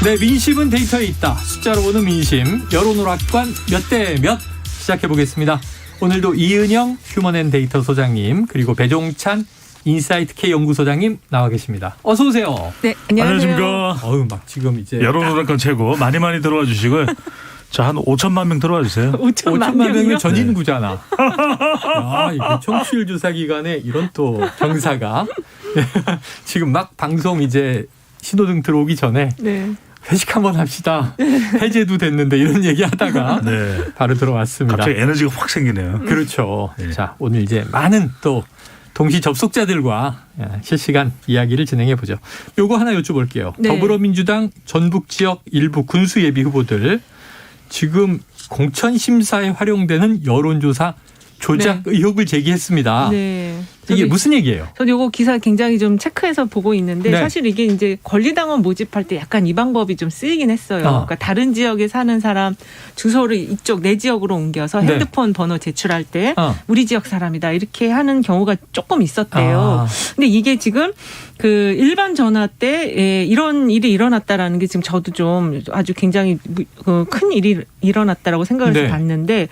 네, 민심은 데이터에 있다. 숫자로 보는 민심. 여론오락관 몇 대 몇 시작해보겠습니다. 오늘도 이은영 휴먼앤데이터 소장님 그리고 배종찬 인사이트K 연구소장님 나와 계십니다. 어서 오세요. 네, 안녕하세요. 안녕하십니까. 막 지금 이제 여론오락관 최고 많이 들어와 주시고요. 자, 한 5천만 명 들어와 주세요. 5천만 명이면 전 인구잖아. 야, 이거 청취율 조사 기간에 이런 또 경사가 지금 막 방송 이제 신호등 들어오기 전에 네. 회식 한번 합시다. 해제도 됐는데 이런 얘기 하다가 네. 바로 들어왔습니다. 갑자기 에너지가 확 생기네요. 그렇죠. 네. 자, 오늘 이제 많은 또 동시 접속자들과 실시간 이야기를 진행해 보죠. 요거 하나 여쭤볼게요. 네. 더불어민주당 전북 지역 일부 군수 예비 후보들 지금 공천 심사에 활용되는 여론조사 조작 의혹을 제기했습니다. 네. 이게 무슨 얘기예요? 저도 이거 기사 굉장히 좀 체크해서 보고 있는데 네. 사실 이게 이제 권리당원 모집할 때 약간 이 방법이 좀 쓰이긴 했어요. 그러니까 다른 지역에 사는 사람 주소를 이쪽 내 지역으로 옮겨서 네. 핸드폰 번호 제출할 때 우리 우리 지역 사람이다 이렇게 하는 경우가 조금 있었대요. 근데 이게 지금 그 일반 전화 때 이런 일이 일어났다라는 게 지금 저도 좀 아주 굉장히 큰 일이 일어났다라고 생각을 네. 해서 봤는데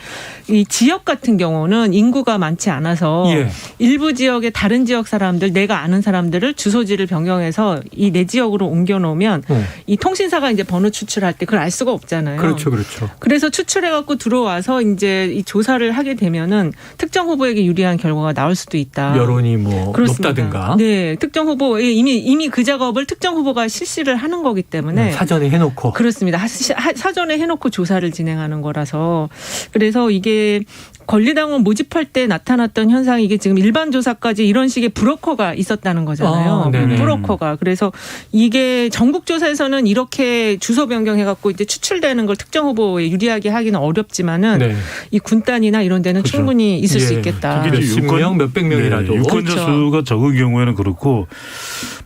이 지역 같은 경우는 인구가 많지 않아서 예. 일부 지역의 다른 지역 사람들 내가 아는 사람들을 주소지를 변경해서 이 내 지역으로 옮겨 놓으면 이 통신사가 이제 번호 추출할 때 그걸 알 수가 없잖아요. 그렇죠, 그렇죠. 그래서 추출해 갖고 들어와서 이제 이 조사를 하게 되면은 특정 후보에게 유리한 결과가 나올 수도 있다. 여론이 뭐 그렇습니다. 높다든가. 네, 특정 후보 이미 그 작업을 특정 후보가 실시를 하는 거기 때문에 사전에 해놓고. 그렇습니다. 사전에 해놓고 조사를 진행하는 거라서 그래서 이게 권리당원 모집할 때 나타났던 현상이 이게 지금 일반 조사까지 이런 식의 브로커가 있었다는 거잖아요. 브로커가. 그래서 이게 전국 조사에서는 이렇게 주소 변경해갖고 이제 추출되는 걸 특정 후보에 유리하게 하기는 어렵지만은 네. 이 군단이나 이런 데는 그렇죠. 충분히 있을 수 예. 있겠다. 특히 몇십 명, 몇백 명이라도. 네, 유권자 그렇죠. 수가 적은 경우에는 그렇고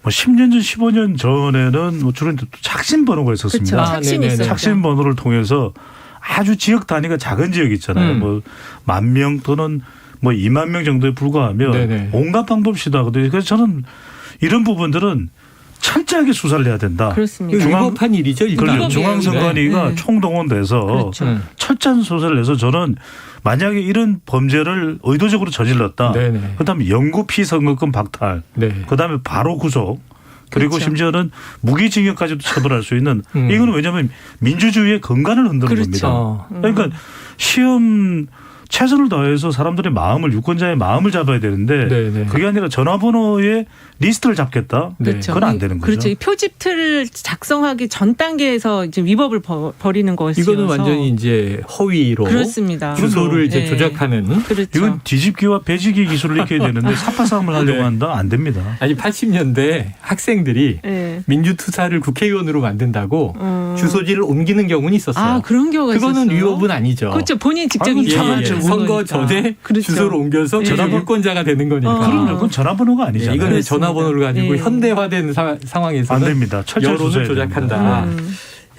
뭐 10년 전, 15년 전에는 뭐 주로 착신 번호가 있었습니다. 그렇죠. 착신이 네네네. 있었죠. 착신 번호를 통해서 아주 지역 단위가 작은 지역 있잖아요. 뭐 10,000명 또는 뭐 2만 명 정도에 불과하면 네네. 온갖 방법 시도하거든요. 그래서 저는 이런 부분들은 철저하게 수사를 해야 된다. 그렇습니다. 이거 중앙- 위법한 일이죠, 일단. 위법이에요. 중앙선관위가 네. 총동원돼서 그렇죠. 철저한 수사를 해서 저는 만약에 이런 범죄를 의도적으로 저질렀다. 네네. 그다음에 영구 피선거권 박탈. 네. 그다음에 바로 구속. 그리고 그렇죠. 심지어는 무기징역까지도 처벌할 수 있는 음. 이거는 왜냐하면 민주주의의 근간을 흔드는 그렇죠. 겁니다. 그러니까 시험 최선을 다해서 사람들의 마음을 유권자의 마음을 잡아야 되는데 네네. 그게 아니라 전화번호에 리스트를 잡겠다. 네. 그렇죠. 그건 안 되는 거죠. 그렇죠. 이 표집틀을 작성하기 전 단계에서 이제 위법을 벌이는 것이어서 이거는 완전히 이제 허위로 그렇습니다. 주소를 이제 네. 조작하는. 그렇죠. 이건 뒤집기와 배지기 기술을 익혀야 되는데 사파싸움을 하려고 네. 한다? 안 됩니다. 아니 80년대 학생들이 네. 민주투사를 국회의원으로 만든다고 주소지를 옮기는 경우는 있었어요. 아 그런 경우가 그거는 있었어요? 위법은 아니죠. 그렇죠. 본인 직접 아니, 예, 인정하는 예. 자발적으로 선거 거니까. 전에 그렇죠. 주소를 옮겨서 예. 계속 유권자가 되는 거니까. 그럼요. 그건 전화번호가 아니잖아요. 이거는 그렇습니다. 전화번호를 가지고 네. 현대화된 상황에서는 안 됩니다. 철저히 여론을 수사해야 조작한다.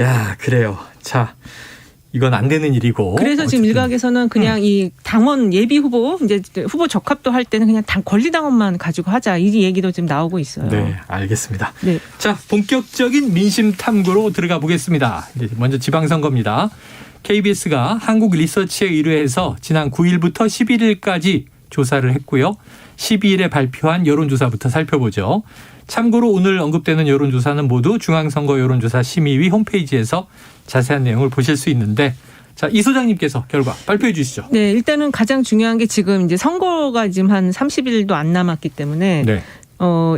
야, 그래요. 자, 이건 안 되는 일이고. 그래서 지금 어쨌든. 일각에서는 그냥 이 당원 예비 후보 이제 후보 적합도 할 때는 그냥 권리당원만 가지고 하자 이 얘기도 지금 나오고 있어요. 네, 알겠습니다. 네. 자, 본격적인 민심 탐구로 들어가 보겠습니다. 이제 먼저 지방선거입니다. KBS가 한국리서치에 의뢰해서 지난 9일부터 11일까지 조사를 했고요. 12일에 발표한 여론조사부터 살펴보죠. 참고로 오늘 언급되는 여론조사는 모두 중앙선거 여론조사 심의위 홈페이지에서 자세한 내용을 보실 수 있는데, 자, 이 소장님께서 결과 발표해 주시죠. 네, 일단은 가장 중요한 게 지금 이제 선거가 지금 한 30일도 안 남았기 때문에 네.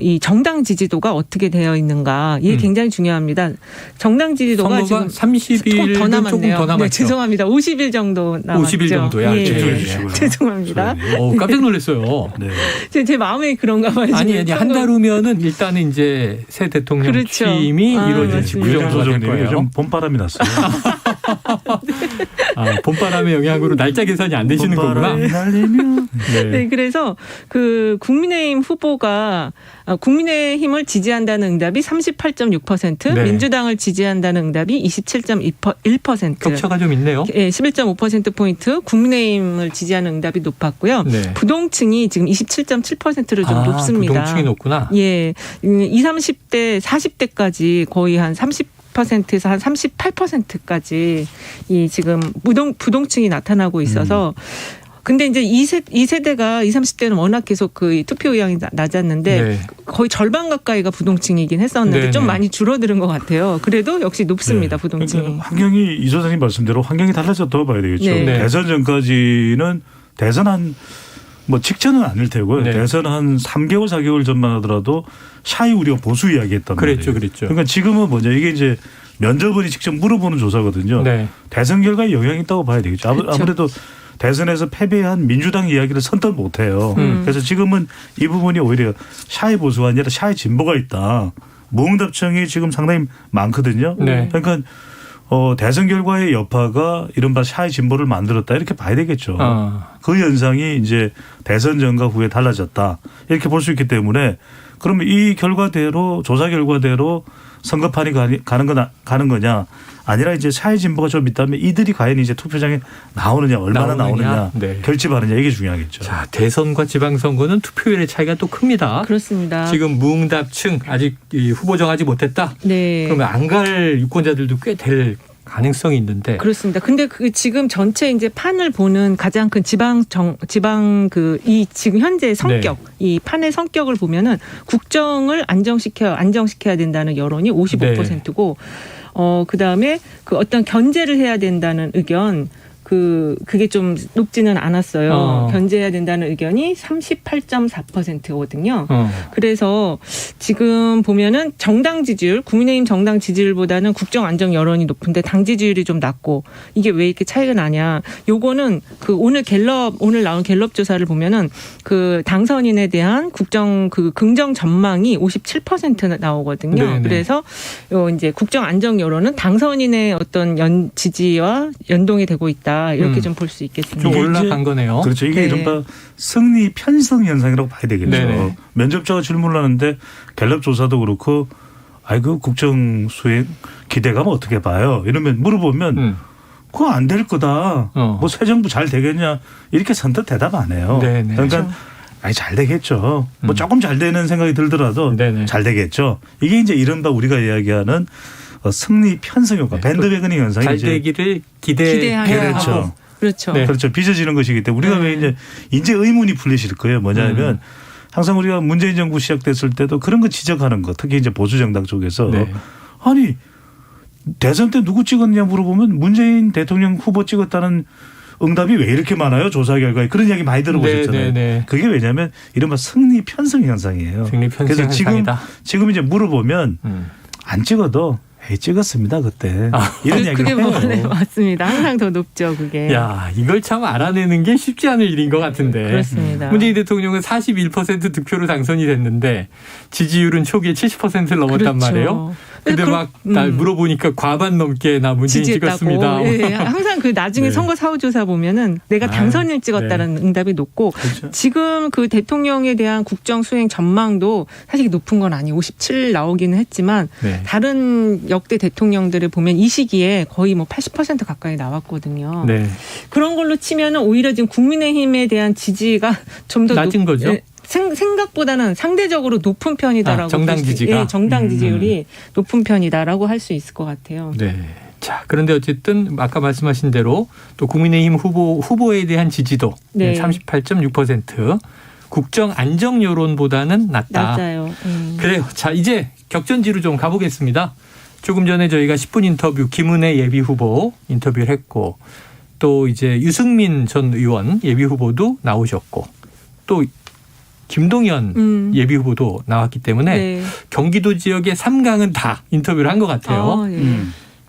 이 정당 지지도가 어떻게 되어 있는가 이게 굉장히 중요합니다. 정당 지지도가 선거가 지금 30일 더 남았네요. 조금 더 남았죠. 네, 죄송합니다. 50일 정도 남았죠. 50일 정도야. 예, 집중해 예. 주시고요. 죄송합니다. 깜짝 놀랐어요. 네. 제 마음에 그런가 봐요. 아니, 지금 한 달 후면은 일단은 이제 새 대통령 그렇죠. 취임이 아, 이루어질 맞습니다. 그 유정 정도가 될 소장님이 거예요. 요즘 봄바람이 났어요. 아, 봄바람의 영향으로 날짜 계산이 안 되시는 거구나. 봄바람이 날리면 네, 그래서 그 국민의힘 후보가 국민의힘을 지지한다는 응답이 38.6%, 네. 민주당을 지지한다는 응답이 27.1%. 격차가 좀 있네요. 예, 11.5%포인트 국민의힘을 지지하는 응답이 높았고요. 네. 부동층이 지금 27.7%로 좀 높습니다. 부동층이 높구나. 예, 20, 30대, 40대까지 거의 한 30 30%에서 한 38%까지 이 지금 부동층이 나타나고 있어서 근데 이제 2세대가 20, 30대는 워낙 계속 그 투표 의향이 낮았는데 네. 거의 절반 가까이가 부동층이긴 했었는데 네네. 좀 많이 줄어드는 것 같아요. 그래도 역시 높습니다. 네. 부동층이. 그러니까 환경이 이 소장님 말씀대로 환경이 달라졌다고 봐야 되겠죠. 네. 네. 대선 전까지는 대선 한 뭐 직전은 아닐 테고요. 네. 대선 한 3개월 4개월 전만 하더라도 샤이 우리가 보수 이야기했단 그랬죠, 말이에요. 그랬죠. 그러니까 지금은 뭐냐 이게 이제 면접원이 직접 물어보는 조사거든요. 네. 대선 결과에 영향이 있다고 봐야 되겠죠. 아무래도 대선에서 패배한 민주당 이야기를 선뜻 못해요. 그래서 지금은 이 부분이 오히려 샤이 보수가 아니라 샤이 진보가 있다. 무응답청이 지금 상당히 많거든요. 네. 그러니까 대선 결과의 여파가 이른바 샤이 진보를 만들었다 이렇게 봐야 되겠죠. 그 현상이 이제 대선 전과 후에 달라졌다 이렇게 볼 수 있기 때문에 그러면 이 결과대로 조사 결과대로 선거판이 가는 거냐 아니라 이제 샤이 진보가 좀 있다면 이들이 과연 이제 투표장에 나오느냐 얼마나 나오느냐 네. 결집하느냐 이게 중요하겠죠. 자, 대선과 지방선거는 투표율의 차이가 또 큽니다. 그렇습니다. 지금 무응답층 아직 이 후보 정하지 못했다. 네. 그러면 안 갈 유권자들도 꽤 될 가능성이 있는데. 그렇습니다. 근데 그 지금 전체 이제 판을 보는 가장 큰 지방 그 이 지금 현재 성격, 이 판의 성격을 보면은 국정을 안정시켜야 된다는 여론이 55%고 그다음에 그 어떤 견제를 해야 된다는 의견 그게 좀 높지는 않았어요. 견제해야 된다는 의견이 38.4%거든요. 그래서 지금 보면은 정당 지지율, 국민의힘 정당 지지율보다는 국정 안정 여론이 높은데 당 지지율이 좀 낮고 이게 왜 이렇게 차이가 나냐? 요거는 그 오늘 나온 갤럽 조사를 보면은 그 당선인에 대한 국정 그 긍정 전망이 57% 나오거든요. 네네. 그래서 요 이제 국정 안정 여론은 당선인의 어떤 지지와 연동이 되고 있다. 이렇게 좀 볼 수 있겠습니다. 좀 올라간 거네요. 그렇죠. 이게 네. 이른바 승리 편성 현상이라고 봐야 되겠죠. 네네. 면접자가 질문을 하는데 갤럽 조사도 그렇고 그 국정 수행 기대감 어떻게 봐요? 이러면 물어보면 그거 안 될 거다. 뭐 새 정부 잘 되겠냐 이렇게 선뜻 대답 안 해요. 네네. 그러니까 잘 되겠죠. 뭐 조금 잘 되는 생각이 들더라도 네네. 잘 되겠죠. 이게 이제 이른바 우리가 이야기하는 승리 편성 효과, 밴드웨거닝 현상이 잘 이제 되기를 기대해야 그렇죠. 하고. 그렇죠. 네. 그렇죠. 빚어지는 것이기 때문에 우리가 왜 이제 의문이 풀리실 거예요. 뭐냐면 항상 우리가 문재인 정부 시작됐을 때도 그런 거 지적하는 거, 특히 이제 보수 정당 쪽에서 네. 아니 대선 때 누구 찍었냐 물어보면 문재인 대통령 후보 찍었다는 응답이 왜 이렇게 많아요? 조사 결과에 그런 이야기 많이 들어보셨잖아요. 네. 그게 왜냐하면 이른바 승리 편성 현상이에요. 승리 편성 그래서 현상이다. 지금 이제 물어보면 안 찍어도 찍었습니다 그때 이런 이야기를 해요. 네, 맞습니다. 항상 더 높죠 그게. 야, 이걸 참 알아내는 게 쉽지 않은 일인 것 같은데. 그렇습니다. 문재인 대통령은 41% 득표로 당선이 됐는데 지지율은 초기에 70%를 넘었단 그렇죠. 말이에요. 근데 막 날 물어보니까 과반 넘게 나 문재인 찍었습니다. 네, 항상 그 나중에 네. 선거 사후조사 보면은 내가 당선인 찍었다는 응답이 높고 그렇죠. 지금 그 대통령에 대한 국정 수행 전망도 사실 높은 건 아니에요. 57 나오기는 했지만 네. 다른 역대 대통령들을 보면 이 시기에 거의 뭐 80% 가까이 나왔거든요. 네. 그런 걸로 치면은 오히려 지금 국민의힘에 대한 지지가 좀 더 낮은 거죠? 생각보다는 상대적으로 높은 편이다라고 정당 지지가? 예, 정당 지지율이 높은 편이다라고 할 수 있을 것 같아요. 네. 자, 그런데 어쨌든 아까 말씀하신 대로 또 국민의힘 후보에 대한 지지도 네. 38.6%. 국정 안정 여론보다는 낮다. 낮아요. 그래요. 자, 이제 격전지로 좀 가보겠습니다. 조금 전에 저희가 10분 인터뷰 김은혜 예비 후보 인터뷰를 했고 또 이제 유승민 전 의원 예비 후보도 나오셨고 또 김동연 예비 후보도 나왔기 때문에 네. 경기도 지역의 3강은 다 인터뷰를 한 것 같아요. 네.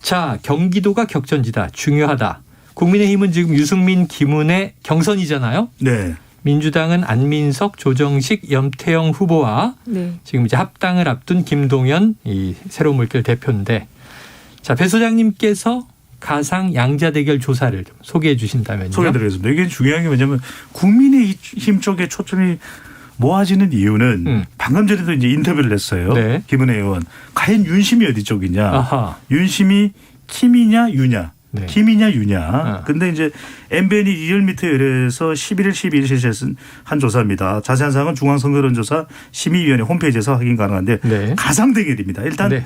자, 경기도가 격전지다. 중요하다. 국민의힘은 지금 유승민, 김은혜 경선이잖아요. 네. 민주당은 안민석, 조정식, 염태영 후보와 네. 지금 이제 합당을 앞둔 김동연 이 새로운 물결 대표인데 자, 배 소장님께서 가상 양자 대결 조사를 좀 소개해 주신다면요. 소개해드리겠습니다. 이게 중요한 게 뭐냐면 국민의힘 쪽에 초점이 모아지는 이유는 방금 전에도 이제 인터뷰를 했어요. 네. 김은혜 의원. 과연 윤심이 어디 쪽이냐. 아하. 윤심이 킴이냐 유냐. 네. 김이냐 유냐. 근데 이제 MBN이 리얼미터 열에서 11일 12일 실시한 한 조사입니다. 자세한 사항은 중앙선거론조사 심의위원회 홈페이지에서 확인 가능한데 네. 가상 대결입니다. 일단 네.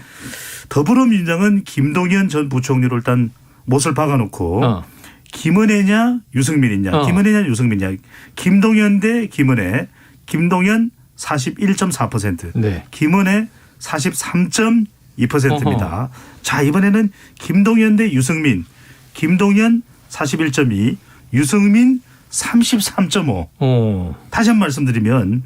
더불어민주당은 김동연 전 부총리를 일단 못을 박아놓고 김은혜냐 유승민이냐 김은혜냐 유승민이냐 김동연 대 김은혜 김동연 41.4% 네. 김은혜 43.2%입니다. 자 이번에는 김동연 대 유승민 김동연 41.2 유승민 33.5 다시 한 번 말씀드리면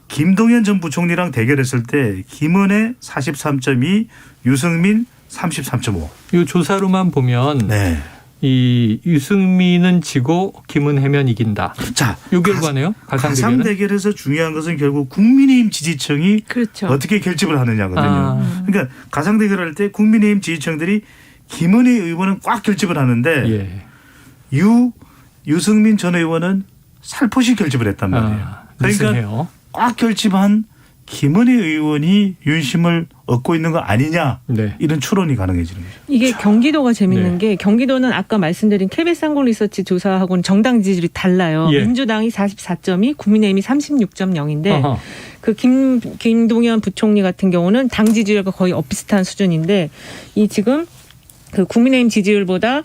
김동연 전 부총리랑 대결했을 때 김은혜 43.2 유승민 33.5 이 조사로만 보면 네. 이 유승민은 지고 김은혜면 이긴다. 자, 이 결과네요. 가상 대결에서 중요한 것은 결국 국민의힘 지지층이 그렇죠. 어떻게 결집을 하느냐거든요. 그러니까 가상 대결할 때 국민의힘 지지층들이 김은혜 의원은 꽉 결집을 하는데 예. 유승민 전 의원은 살포시 결집을 했단 말이에요. 그러니까 느슨해요. 꽉 결집한 김은혜 의원이 윤심을 얻고 있는 거 아니냐 네. 이런 추론이 가능해지는 거죠. 이게 경기도가 재밌는 네. 게 경기도는 아까 말씀드린 KBS 한국리서치 조사하고는 정당 지지율이 달라요. 예. 민주당이 44.2, 국민의힘이 36.0인데 어허. 그 김동연 부총리 같은 경우는 당 지지율과 거의 엇비슷한 수준인데 이 지금 그 국민의힘 지지율보다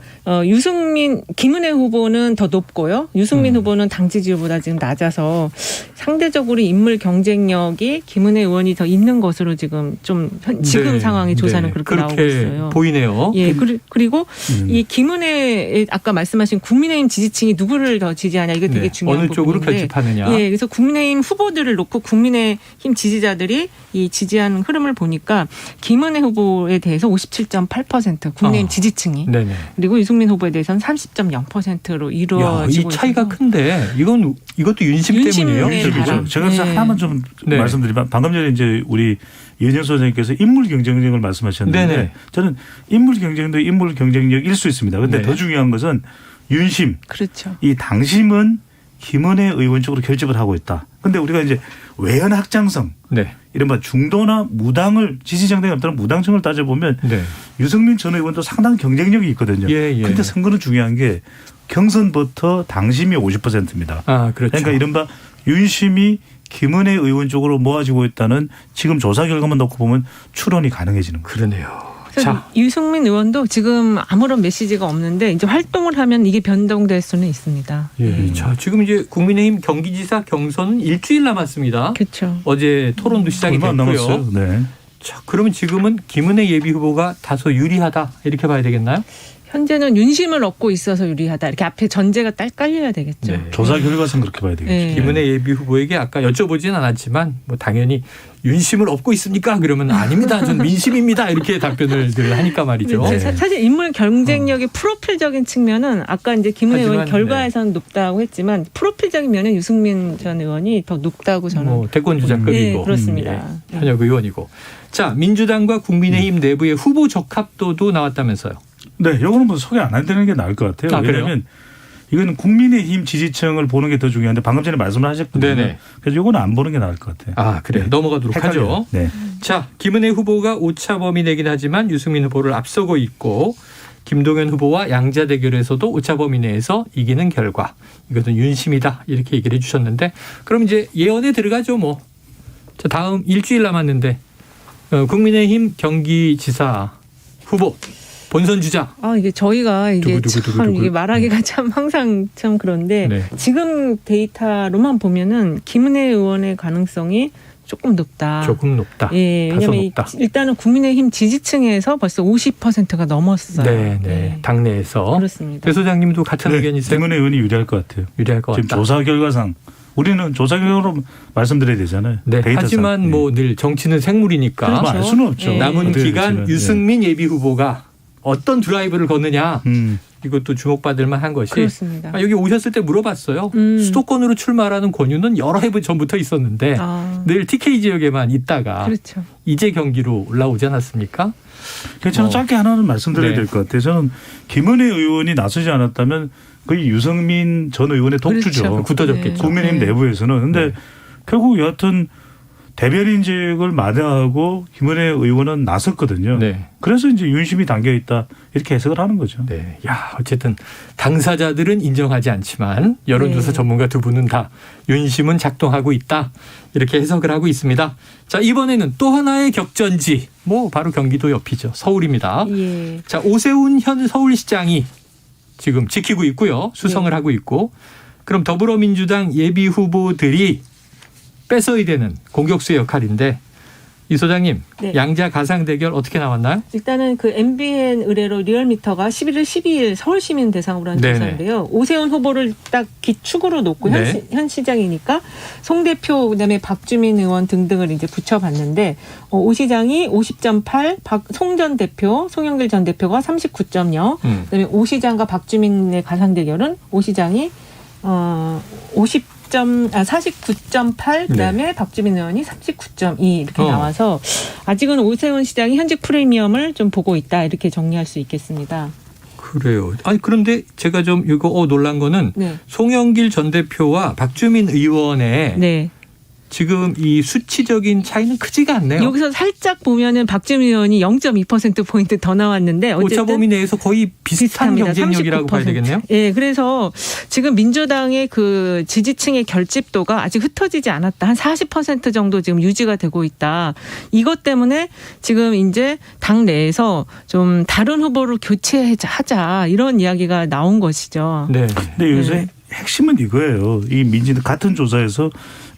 김은혜 후보는 더 높고요. 유승민 후보는 당 지지율보다 지금 낮아서 상대적으로 인물 경쟁력이 김은혜 의원이 더 있는 것으로 지금 지금 네. 상황의 조사는 네. 그렇게 나오고 있어요. 보이네요. 예, 그리고 이 김은혜 아까 말씀하신 국민의힘 지지층이 누구를 더 지지하냐 이게 되게 네. 중요한 어느 쪽으로 부분인데 결집하느냐. 예, 그래서 국민의힘 후보들을 놓고 국민의힘 지지자들이 이 지지하는 흐름을 보니까 김은혜 후보에 대해서 57.8% 국민의힘 지지층이 네네. 그리고 유승민 후보에 대해서는 30.0%로 이루어지고 이 차이가 있어서 큰데 이것도 윤심 때문이에요. 네, 그렇죠. 바람. 제가 그래서 네. 하나만 좀 네. 말씀드리면 방금 전에 이제 우리 이은영 소장님께서 인물 경쟁력을 말씀하셨는데 네네. 저는 인물 경쟁도 인물 경쟁력일 수 있습니다. 그런데 네. 더 중요한 것은 윤심, 그렇죠. 이 당심은 김은혜 의원 쪽으로 결집을 하고 있다. 그런데 우리가 이제 외연 확장성 네. 이른바 중도나 무당을 지지정당이 없다는 무당층을 따져보면 네. 유승민 전 의원도 상당히 경쟁력이 있거든요. 예. 그런데 선거는 중요한 게 경선부터 당심이 50%입니다. 아, 그렇죠. 그러니까 이른바 윤심이 김은혜 의원 쪽으로 모아지고 있다는 지금 조사 결과만 놓고 보면 추론이 가능해지는 거예요. 그러네요. 자, 유승민 의원도 지금 아무런 메시지가 없는데 이제 활동을 하면 이게 변동될 수는 있습니다. 예. 자, 지금 이제 국민의힘 경기지사 경선은 일주일 남았습니다. 그렇죠. 어제 토론도 시작이 얼마 안 됐고요. 남았어요. 네. 자, 그러면 지금은 김은혜 예비 후보가 다소 유리하다 이렇게 봐야 되겠나요? 현재는 윤심을 얻고 있어서 유리하다. 이렇게 앞에 전제가 딱 깔려야 되겠죠. 네. 조사 결과상 그렇게 봐야 되겠죠. 네. 김은혜 예비 후보에게 아까 여쭤보진 않았지만 뭐 당연히 윤심을 얻고 있습니까? 그러면 아닙니다. 전 민심입니다. 이렇게 답변을 늘 하니까 말이죠. 그렇죠. 사실 인물 경쟁력의 프로필적인 측면은 아까 이제 김은혜 의원 하지만, 결과에서는 높다고 했지만 프로필적인 면은 유승민 전 의원이 더 높다고 저는 뭐 대권 주자급이고 네, 그렇습니다. 예, 현역 의원이고. 자, 민주당과 국민의힘 내부의 후보 적합도도 나왔다면서요. 네, 이거는 뭐 소개 안 해드리는 게 나을 것 같아요. 아, 그래요? 왜냐하면 이거는 국민의힘 지지층을 보는 게 더 중요한데 방금 전에 말씀을 하셨거든요. 네네. 그래서 이거는 안 보는 게 나을 것 같아요. 아, 그래. 네. 넘어가도록 헷갈려요. 하죠. 네. 자, 김은혜 후보가 오차범위 내긴 하지만 유승민 후보를 앞서고 있고 김동연 후보와 양자 대결에서도 오차범위 내에서 이기는 결과. 이것은 윤심이다. 이렇게 얘기를 해 주셨는데 그럼 이제 예언에 들어가죠 뭐. 자, 다음 일주일 남았는데 국민의힘 경기지사 후보 본선 주자. 아, 이게 저희가 이게 참 이게 말하기가 참 항상 참 그런데 네. 지금 데이터로만 보면은 김은혜 의원의 가능성이 조금 높다. 조금 높다. 예, 다소 왜냐하면 높다. 일단은 국민의힘 지지층에서 벌써 50%가 넘었어요. 네. 당내에서. 그렇습니다. 배 소장님도 같은 의견이세요? 김은혜 의원이 유리할 것 같아요. 유리할 것 지금 같다. 조사 결과상 우리는 조사 결과로 말씀드려야 되잖아요. 네. 데이터상. 하지만 뭐 늘 정치는 생물이니까 그렇죠. 알 수는 없죠. 네. 남은 어떻게 기간 되지만. 유승민 예비 후보가 어떤 드라이브를 거느냐 네. 이것도 주목받을 만한 것이 그렇습니다. 여기 오셨을 때 물어봤어요. 수도권으로 출마하라는 권유는 여러 해 전부터 있었는데 늘 TK 지역에만 있다가 그렇죠. 이제 경기로 올라오지 않았습니까? 그래서 저는 짧게 하나는 말씀드려야 네. 될 것 같아요. 저는 김은혜 의원이 나서지 않았다면 거의 유승민 전 의원의 독주죠. 그렇죠. 굳어졌겠죠. 국민의힘 네. 내부에서는. 근데 네. 결국 여하튼 대변인직을 마다하고 김은혜 의원은 나섰거든요. 네. 그래서 이제 윤심이 담겨 있다 이렇게 해석을 하는 거죠. 네. 야, 어쨌든 당사자들은 인정하지 않지만 여론조사 네. 전문가 두 분은 다 윤심은 작동하고 있다. 이렇게 해석을 하고 있습니다. 자, 이번에는 또 하나의 격전지. 뭐 바로 경기도 옆이죠. 서울입니다. 예. 자, 오세훈 현 서울시장이 지금 지키고 있고요. 수성을 네. 하고 있고. 그럼 더불어민주당 예비 후보들이 뺏어야 되는 공격수의 역할인데 이 소장님, 네. 양자 가상 대결 어떻게 나왔나요? 일단은 그 MBN 의뢰로 리얼미터가 11월 12일 서울시민 대상으로 한 네네. 조사인데요. 오세훈 후보를 딱 기축으로 놓고 네. 현 시장이니까 송 대표 그다음에 박주민 의원 등등을 이제 붙여봤는데 오 시장이 50.8, 송 전 대표, 송영길 전 대표가 39.0, 그다음에 오 시장과 박주민의 가상 대결은 오 시장이 49.8 그다음에 네. 박주민 의원이 39.2 이렇게 어. 나와서 아직은 오세훈 시장이 현직 프리미엄을 좀 보고 있다 이렇게 정리할 수 있겠습니다. 그래요. 아니 그런데 제가 좀 이거 놀란 거는 네. 송영길 전 대표와 박주민 의원의 네. 지금 이 수치적인 차이는 크지가 않네요. 여기서 살짝 보면은 박주민 의원이 0.2% 포인트 더 나왔는데 오차 범위 어쨌든 내에서 거의 비슷한 비슷합니다. 경쟁력이라고 39%. 봐야 되겠네요. 예, 그래서 지금 민주당의 그 지지층의 결집도가 아직 흩어지지 않았다. 한 40% 정도 지금 유지가 되고 있다. 이것 때문에 지금 이제 당 내에서 좀 다른 후보를 교체하자 이런 이야기가 나온 것이죠. 네. 근데 요새 핵심은 이거예요. 이 같은 조사에서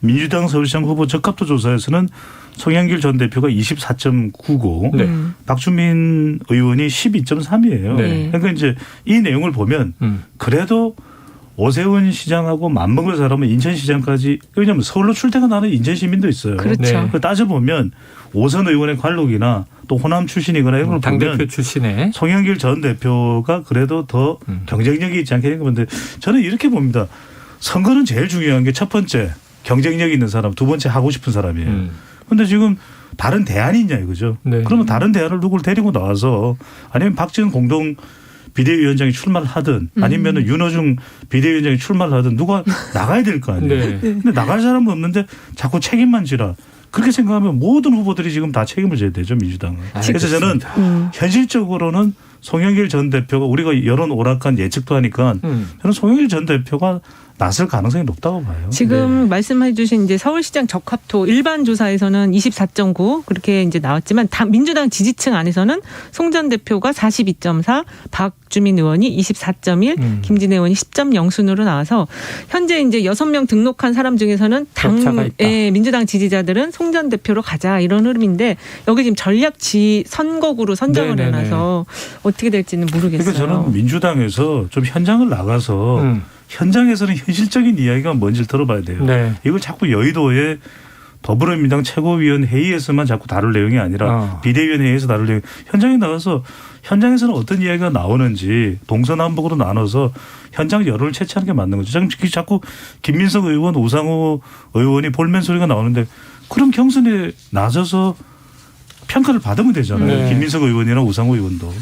민주당 서울시장 후보 적합도 조사에서는 송영길 전 대표가 24.9고 네. 박주민 의원이 12.3이에요. 네. 그러니까 이제 이 내용을 보면 그래도 오세훈 시장하고 맞먹을 사람은 인천시장까지, 왜냐하면 서울로 출퇴근하는 인천 시민도 있어요. 그렇죠. 네. 따져보면 오선 의원의 관록이나 또 호남 출신이거나 이런 걸 당대표 보면 출신의 송영길 전 대표가 그래도 더 경쟁력이 있지 않겠는가 본데 저는 이렇게 봅니다. 선거는 제일 중요한 게 첫 번째 경쟁력 있는 사람, 두 번째 하고 싶은 사람이에요. 그런데 지금 다른 대안이 있냐 이거죠. 네. 그러면 다른 대안을 누구를 데리고 나와서 아니면 박지원 공동 비대위원장이 출마를 하든 아니면 윤호중 비대위원장이 출마를 하든 누가 나가야 될 거 아니에요. 네. 근데 나갈 사람은 없는데 자꾸 책임만 지라. 그렇게 생각하면 모든 후보들이 지금 다 책임을 져야 되죠, 민주당은. 그래서 저는 현실적으로는 송영길 전 대표가 우리가 여론 오락관 예측도 하니까 저는 송영길 전 대표가 나설 가능성이 높다고 봐요. 지금 말씀해 주신 이제 서울시장 적합도 일반 조사에서는 24.9 그렇게 이제 나왔지만 민주당 지지층 안에서는 송 전 대표가 42.4, 박주민 의원이 24.1, 김진애 의원이 10.0 순으로 나와서 현재 이제 6명 등록한 사람 중에서는 민주당 지지자들은 송 전 대표로 가자 이런 흐름인데 여기 지금 전략 선거구로 선정을 해놔서 어떻게 될지는 모르겠어요. 그러니까 저는 민주당에서 좀 현장을 나가서 현장에서는 현실적인 이야기가 뭔지를 들어봐야 돼요. 네. 이걸 자꾸 여의도의 더불어민주당 최고위원 회의에서만 자꾸 다룰 내용이 아니라 비대위원 회의에서 다룰 내용. 현장에 나가서 현장에서는 어떤 이야기가 나오는지 동서남북으로 나눠서 현장 여론을 채취하는 게 맞는 거죠. 자꾸 김민석 의원, 우상호 의원이 볼멘 소리가 나오는데 그럼 경선에 나서서 평가를 받으면 되잖아요. 네. 김민석 의원이나 우상호 의원도.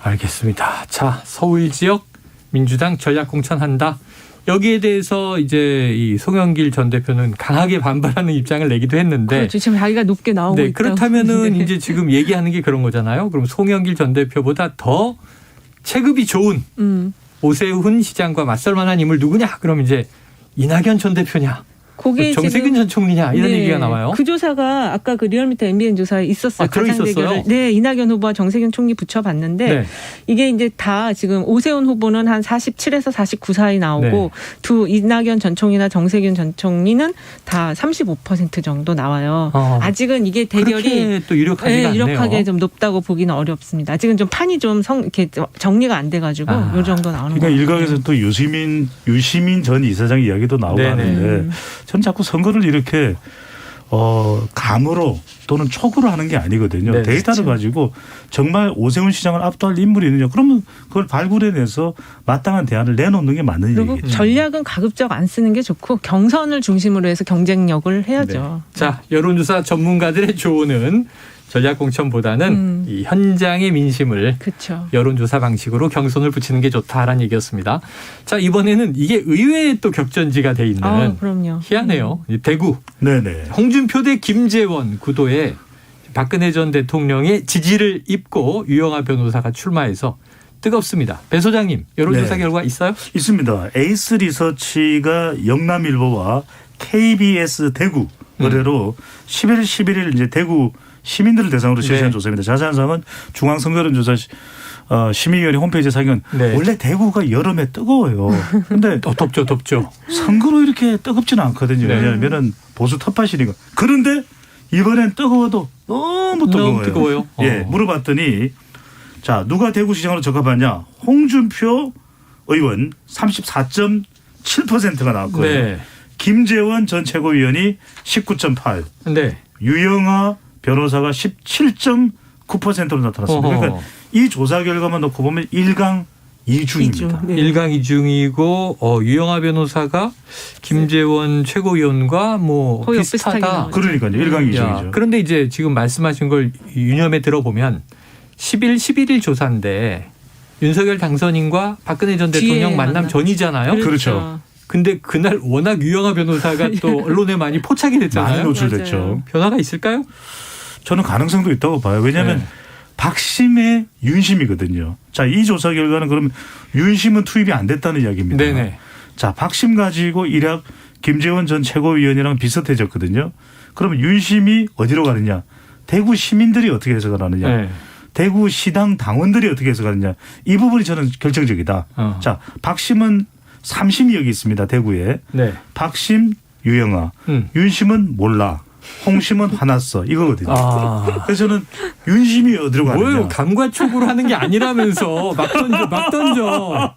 알겠습니다. 자, 서울 지역 민주당 전략 공천한다. 여기에 대해서 이제 이 송영길 전 대표는 강하게 반발하는 입장을 내기도 했는데. 그렇죠. 지금 자기가 높게 나오고 있다. 그렇다면은 이제 지금 얘기하는 게 그런 거잖아요. 그럼 송영길 전 대표보다 더 체급이 좋은 오세훈 시장과 맞설 만한 인물 누구냐? 그럼 이제 이낙연 전 대표냐? 정세균 전 총리냐 이런 얘기가 나와요. 그 조사가 아까 그 리얼미터 MBN 조사에 있었어요. 들어있었어요? 네, 이낙연 후보와 정세균 총리 붙여봤는데 이게 이제 다 지금 오세훈 후보는 한 47에서 49 사이 나오고 이낙연 전 총리나 정세균 전 총리는 다 35% 정도 나와요. 아직은 이게 대결이 또 유력하지가 않네요. 유력하게 좀 높다고 보기는 어렵습니다. 아직은 좀 판이 좀 이렇게 정리가 안 돼가지고 이 정도 나오는 거예요. 그러니까 일각에서 또 유시민 전 이사장 이야기도 나오고 하는데 전 자꾸 선거를 이렇게 감으로 또는 촉으로 하는 게 아니거든요. 데이터를 가지고 정말 오세훈 시장을 압도할 인물이 있느냐. 그러면 그걸 발굴해내서 마땅한 대안을 내놓는 게 맞는 그리고 얘기죠. 전략은 가급적 안 쓰는 게 좋고 경선을 중심으로 해서 경쟁력을 해야죠. 자, 여론조사 전문가들의 조언은 전략공천보다는 이 현장의 민심을 그렇죠. 여론조사 방식으로 경선을 붙이는 게 좋다라는 얘기였습니다. 자, 이번에는 이게 의외의 또 격전지가 돼 있는 그럼요. 희한해요. 이 대구 네네. 홍준표 대 김재원 구도에 박근혜 전 대통령의 지지를 입고 유영하 변호사가 출마해서 뜨겁습니다. 배 소장님, 여론조사 네. 결과 있어요? 있습니다. 에이스 리서치가 영남일보와 KBS 대구 의뢰로 10일, 11일 이제 대구 시민들을 대상으로 실시한 네. 조사입니다. 자세한 사항은 중앙선거여론조사 심의위원회 홈페이지에 사견. 네. 원래 대구가 여름에 뜨거워요. 근데 덥죠. 선거로 이렇게 뜨겁지는 않거든요. 네. 왜냐하면 보수 텃밭이니까. 그런데 이번엔 뜨거워도 너무 뜨거워요. 너무 뜨거워요? 예, 물어봤더니 자, 누가 대구시장으로 적합하냐? 홍준표 의원 34.7%가 나왔고요. 네. 김재원 전 최고위원이 19.8%, 네. 유영하 변호사가 17.9%로 나타났습니다. 어허. 그러니까 이 조사 결과만 놓고 보면 1강 2중입니다. 네. 1강 2중이고 유영하 변호사가 김재원 최고위원과 뭐 거의 비슷하다. 비슷하게 나오죠. 그러니까요. 1강 야, 2중이죠. 그런데 이제 지금 말씀하신 걸 유념해 들어보면 10일, 11일 조사인데 윤석열 당선인과 박근혜 전 대통령 만남 만났죠. 전이잖아요. 그렇죠. 근데 그날 워낙 유영하 변호사가 또 언론에 많이 포착이 많이 됐잖아요. 노출됐죠. 맞아요. 변화가 있을까요? 저는 가능성도 있다고 봐요. 왜냐하면 네. 박심의 윤심이거든요. 자, 이 조사 결과는 그럼 윤심은 투입이 안 됐다는 이야기입니다. 네네. 자, 박심 가지고 일약 김재원 전 최고위원이랑 비슷해졌거든요. 그러면 윤심이 어디로 가느냐? 대구 시민들이 어떻게 해석을 하느냐? 네. 대구 시당 당원들이 어떻게 해석하느냐? 이 부분이 저는 결정적이다. 자, 박심은 3심이 여기 있습니다. 대구에. 네. 박심, 유영하. 윤심은 몰라. 홍심은 화났어. 이거거든요. 그래서 저는 윤심이 어디로 가느냐. 뭐예요? 감과촉으로 하는 게 아니라면서 막 던져.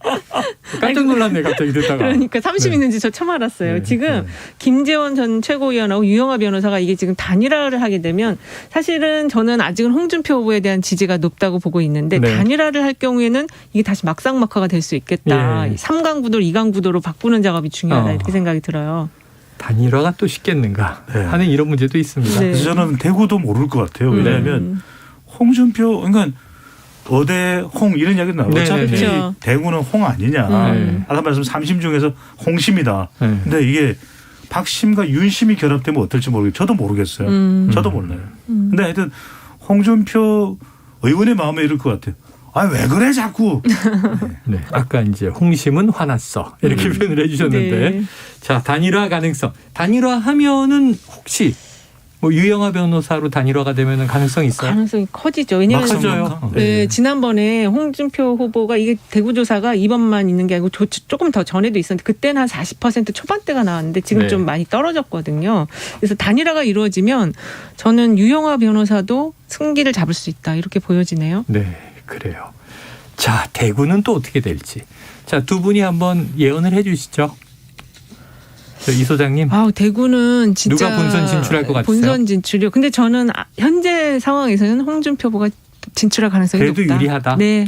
깜짝 놀랐네 갑자기 듣다가. 그러니까 30 있는지 저 처음 알았어요. 네. 지금 김재원 전 최고위원하고 유영하 변호사가 이게 지금 단일화를 하게 되면 사실은 저는 아직은 홍준표 후보에 대한 지지가 높다고 보고 있는데 네. 단일화를 할 경우에는 이게 다시 막상막하가 될 수 있겠다. 예. 3강 구도를 2강 구도로 바꾸는 작업이 중요하다 이렇게 생각이 들어요. 단일화가 또 쉽겠는가 네. 하는 이런 문제도 있습니다. 네. 그래서 저는 대구도 모를 것 같아요. 왜냐하면 홍준표, 그러니까 어대 홍 이런 이야기도 나와요. 네, 어차피 네, 네. 대구는 홍 아니냐. 네. 아까 말씀 3심 중에서 홍심이다. 네. 근데 이게 박심과 윤심이 결합되면 어떨지 모르겠어요. 저도 모르겠어요. 저도 몰라요. 근데 하여튼 홍준표 의원의 마음에 이럴 것 같아요. 아, 왜 그래 자꾸. 네. 아까 이제 홍심은 화났어 이렇게 표현을 해주셨는데 네. 자 단일화 가능성 단일화하면은 혹시 뭐 유영하 변호사로 단일화가 되면은 가능성이 있어요? 가능성이 커지죠. 왜냐하면 커져요. 네, 지난번에 홍준표 후보가 이게 대구 조사가 이번만 있는 게 아니고 조금 더 전에도 있었는데 그때는 한 40% 초반대가 나왔는데 지금 네. 좀 많이 떨어졌거든요. 그래서 단일화가 이루어지면 저는 유영하 변호사도 승기를 잡을 수 있다 이렇게 보여지네요. 네, 그래요. 자 대구는 또 어떻게 될지 자 두 분이 한번 예언을 해주시죠. 이 소장님. 대구는 진짜 누가 본선 진출할 것 같으세요? 본선 진출이요. 근데 저는 현재 상황에서는 홍준표 후보가 진출할 가능성이 그래도 높다. 유리하다. 네,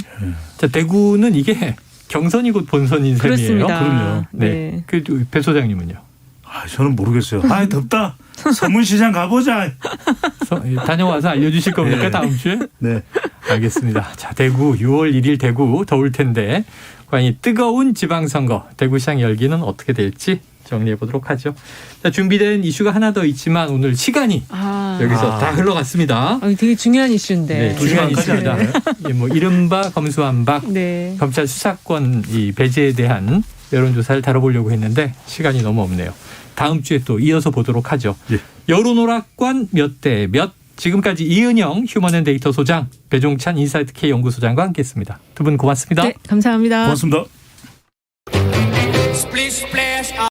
자 대구는 이게 경선이 곧 본선인 셈이에요. 그렇습니다. 그럼요. 네. 그 배 소장님은요? 아, 저는 모르겠어요. 아, 덥다. 서문시장 가보자. 다녀와서 알려주실 겁니까 네. 다음 주에? 네. 알겠습니다. 자 대구 6월 1일 대구 더울 텐데 과연 이 뜨거운 지방선거 대구시장 열기는 어떻게 될지 정리해 보도록 하죠. 자 준비된 이슈가 하나 더 있지만 오늘 시간이 여기서 다 흘러갔습니다. 되게 중요한 이슈인데. 네, 중요한 2시간까지 이슈입니다. 예, 뭐 이른바 검수완박 네. 검찰 수사권 이 배제에 대한 여론조사를 다뤄보려고 했는데 시간이 너무 없네요. 다음 주에 또 이어서 보도록 하죠. 예. 여론오락관 몇 대 몇. 지금까지 이은영 휴먼앤데이터 소장, 배종찬 인사이트K 연구소장과 함께했습니다. 두 분 고맙습니다. 네, 감사합니다. 고맙습니다. Split, split.